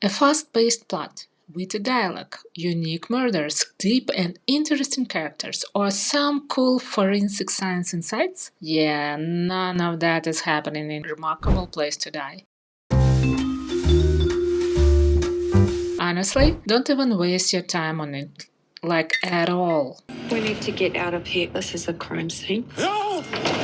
A fast-paced plot, witty dialogue, unique murders, deep and interesting characters, or some cool forensic science insights? Yeah, none of that is happening in Remarkable Place to Die. Honestly, don't even waste your time on it. Like, at all. We need to get out of here. This is a crime scene. No!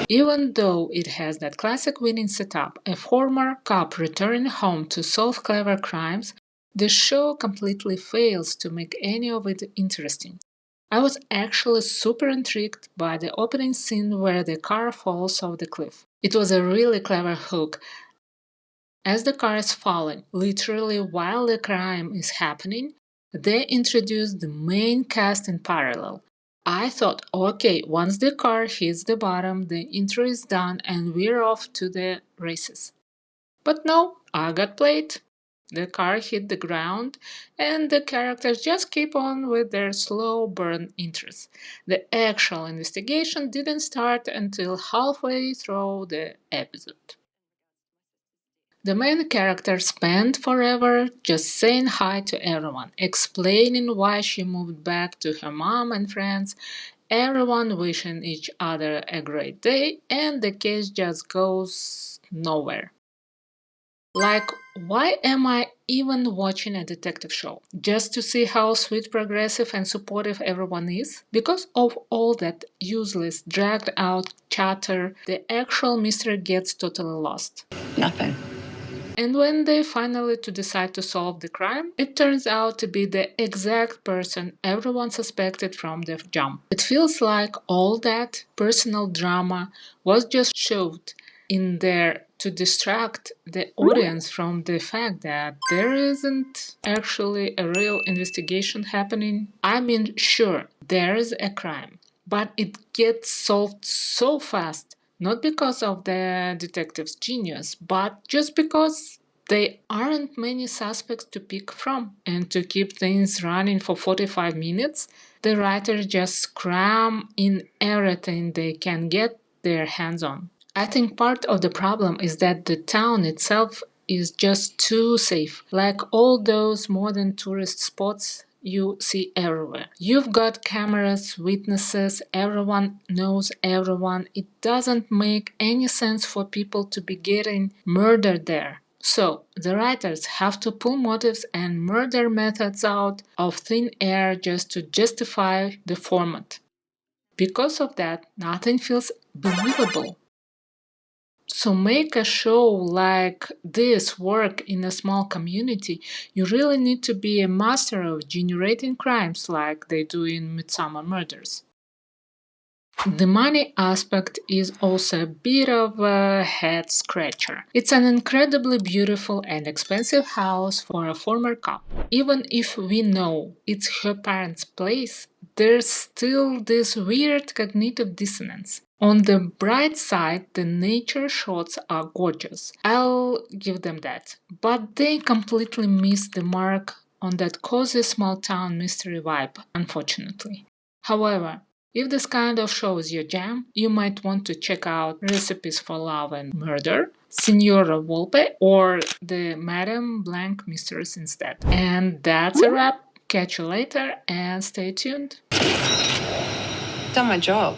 Even though it has that classic winning setup, a former cop returning home to solve clever crimes, the show completely fails to make any of it interesting. I was actually super intrigued by the opening scene where the car falls off the cliff. It was a really clever hook. As the car is falling, literally while the crime is happening, they introduce the main cast in parallel. I thought, okay, once the car hits the bottom, the intro is done and we're off to the races. But no, I got played. The car hit the ground and the characters just keep on with their slow burn intros. The actual investigation didn't start until halfway through the episode. The main character spent forever just saying hi to everyone, explaining why she moved back to her mom and friends, everyone wishing each other a great day, and the case just goes nowhere. Like, why am I even watching a detective show? Just to see how sweet, progressive, and supportive everyone is? Because of all that useless, dragged out chatter, the actual mystery gets totally lost. Nothing. And when they finally decide to solve the crime, it turns out to be the exact person everyone suspected from the jump. It feels like all that personal drama was just shoved in there to distract the audience from the fact that there isn't actually a real investigation happening. I mean, sure, there is a crime, but it gets solved so fast. Not because of the detective's genius, but just because there aren't many suspects to pick from. And to keep things running for 45 minutes, the writers just cram in everything they can get their hands on. I think part of the problem is that the town itself is just too safe, like all those modern tourist spots you see everywhere. You've got cameras, witnesses, everyone knows everyone. It doesn't make any sense for people to be getting murdered there. So, the writers have to pull motives and murder methods out of thin air just to justify the format. Because of that, nothing feels believable. So make a show like this work in a small community, you really need to be a master of generating crimes like they do in Midsomer Murders. The money aspect is also a bit of a head scratcher. It's an incredibly beautiful and expensive house for a former cop. Even if we know it's her parents' place, there's still this weird cognitive dissonance. On the bright side, the nature shots are gorgeous. I'll give them that. But they completely miss the mark on that cozy small town mystery vibe, unfortunately. However, if this kind of show is your jam, you might want to check out Recipes for Love and Murder, Signora Volpe, or the Madame Blanc Mysteries instead. And that's a wrap. Catch you later and stay tuned. Done my job.